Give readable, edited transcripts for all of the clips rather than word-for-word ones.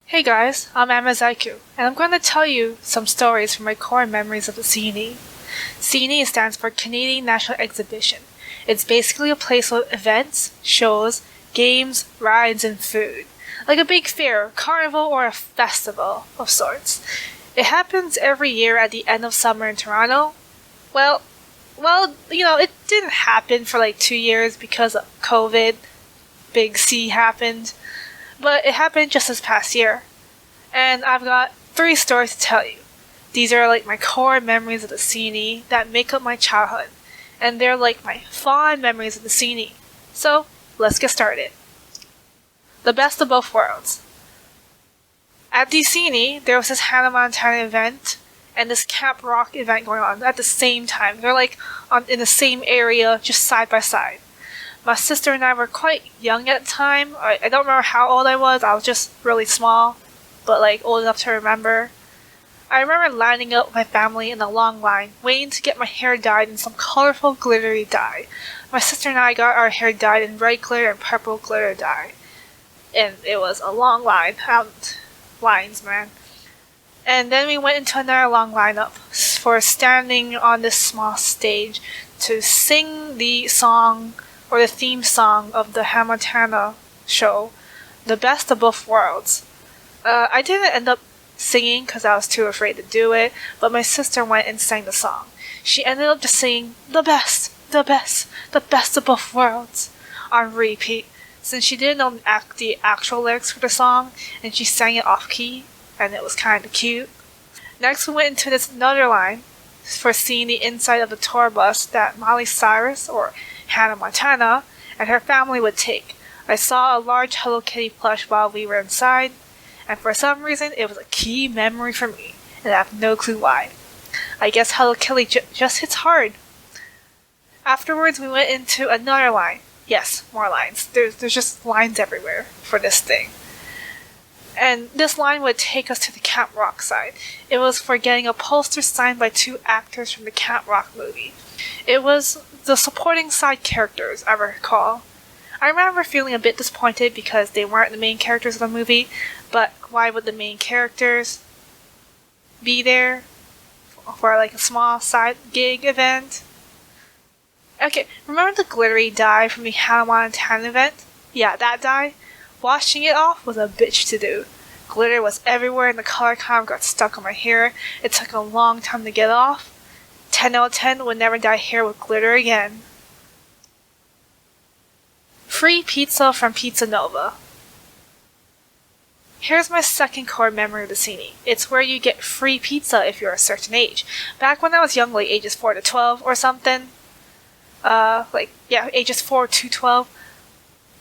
Hey guys, I'm Amezaiku, and I'm going to tell you some stories from my core memories of the CNE. CNE stands for Canadian National Exhibition. It's basically a place with events, shows, games, rides, and food. Like a big fair, carnival, or a festival of sorts. It happens every year at the end of summer in Toronto. It didn't happen for like 2 years because of COVID. Big C happened. But it happened just this past year. And I've got 3 stories to tell you. These are like my core memories of the CNE that make up my childhood. And they're like my fond memories of the CNE. So, let's get started. The best of both worlds. At the CNE, there was this Hannah Montana event and this Camp Rock event going on at the same time. They're like in the same area, just side by side. My sister and I were quite young at the time. I don't remember how old I was just really small, but like old enough to remember. I remember lining up with my family in a long line, waiting to get my hair dyed in some colorful glittery dye. My sister and I got our hair dyed in red glitter and purple glitter dye. And it was a long line. Lines, man. And then we went into another long lineup for standing on this small stage to sing the song or the theme song of the Hannah Montana show, The Best of Both Worlds. I didn't end up singing because I was too afraid to do it, but my sister went and sang the song. She ended up just singing the best of both worlds on repeat, since she didn't know the actual lyrics for the song, and she sang it off key, and it was kind of cute. Next we went into this another line for seeing the inside of the tour bus that Miley Cyrus, or Hannah Montana, and her family would take. I saw a large Hello Kitty plush while we were inside, and for some reason it was a key memory for me, and I have no clue why. I guess Hello Kitty just hits hard. Afterwards we went into another line. Yes, more lines. There's just lines everywhere for this thing. And this line would take us to the Camp Rock side. It was for getting a poster signed by 2 actors from the Camp Rock movie. It was the supporting side characters, I recall. I remember feeling a bit disappointed because they weren't the main characters of the movie, but why would the main characters be there for like a small side gig event? Okay, remember the glittery dye from the Hannah Montana event? Yeah, that dye? Washing it off was a bitch to do. Glitter was everywhere and the color kind of got stuck on my hair. It took a long time to get off. 10 out of 10 would never dye hair with glitter again. Free pizza from Pizza Nova. Here's my second core memory of the CNE. It's where you get free pizza if you're a certain age. Back when I was young, like ages 4 to 12 or something. Ages 4 to 12.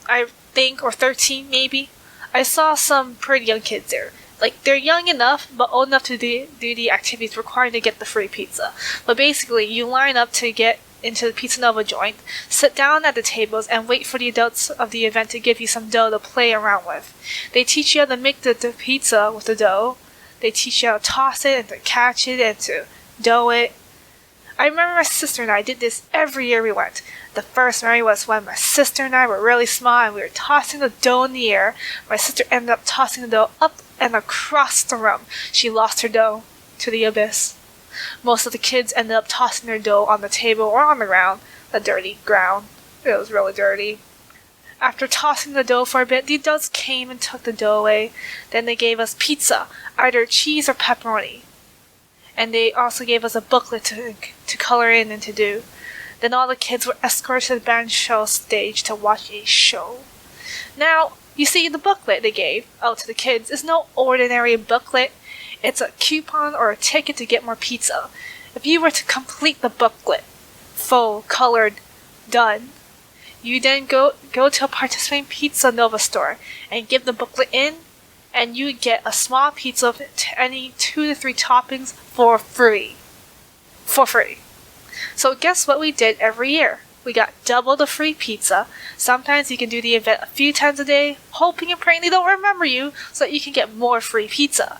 I think, or 13 maybe. I saw some pretty young kids there. Like, they're young enough, but old enough to do the activities required to get the free pizza. But basically, you line up to get into the Pizza Nova joint, sit down at the tables, and wait for the adults of the event to give you some dough to play around with. They teach you how to make the pizza with the dough. They teach you how to toss it, and to catch it, and to dough it. I remember my sister and I did this every year we went. The first memory was when my sister and I were really small and we were tossing the dough in the air. My sister ended up tossing the dough up and across the room. She lost her dough to the abyss. Most of the kids ended up tossing their dough on the table or on the ground, the dirty ground. It was really dirty. After tossing the dough for a bit, the adults came and took the dough away. Then they gave us pizza, either cheese or pepperoni. And they also gave us a booklet to color in and to do. Then all the kids were escorted to the band show stage to watch a show. Now, you see, the booklet they gave out to the kids is no ordinary booklet. It's a coupon or a ticket to get more pizza. If you were to complete the booklet, full, colored, done, you then go to a participating Pizza Nova store and give the booklet in, and you get a small pizza of any 2 to 3 toppings for free. For free. So guess what we did every year? We got double the free pizza. Sometimes you can do the event a few times a day, hoping and praying they don't remember you so that you can get more free pizza.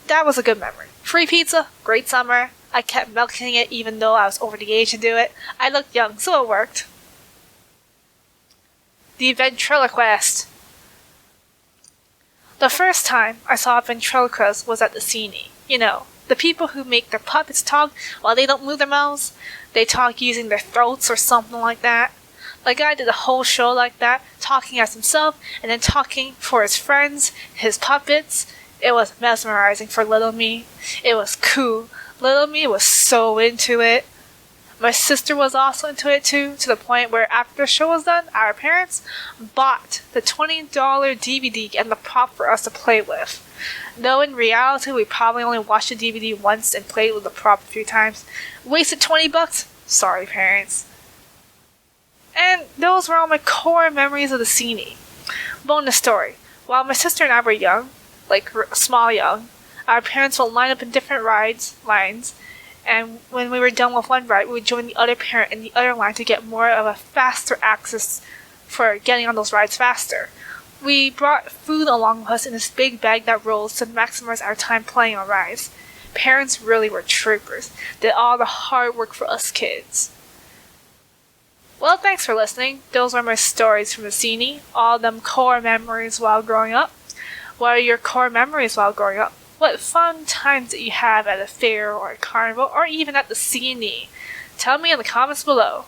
That was a good memory. Free pizza, great summer. I kept milking it even though I was over the age to do it. I looked young, so it worked. The ventriloquist. The first time I saw a ventriloquist was at the CNE. You know, the people who make their puppets talk while they don't move their mouths. They talk using their throats or something like that. The guy did a whole show like that, talking as himself and then talking for his friends, his puppets. It was mesmerizing for little me. It was cool. Little me was so into it. My sister was also into it too, to the point where after the show was done, our parents bought the $20 DVD and the prop for us to play with. Though in reality, we probably only watched the DVD once and played with the prop a few times. Wasted $20? Sorry, parents. And those were all my core memories of the CNE. Bonus story. While my sister and I were young, like small young, our parents would line up in different lines, and when we were done with one ride, we would join the other parent in the other line to get more of a faster access for getting on those rides faster. We brought food along with us in this big bag that rolls to maximize our time playing on rides. Parents really were troopers, did all the hard work for us kids. Well, thanks for listening. Those are my stories from the CNE, all them core memories while growing up. What are your core memories while growing up? What fun times did you have at a fair or a carnival or even at the CNE? Tell me in the comments below.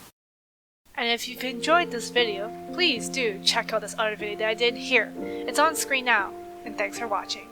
And if you've enjoyed this video, please do check out this other video that I did here. It's on screen now, and thanks for watching.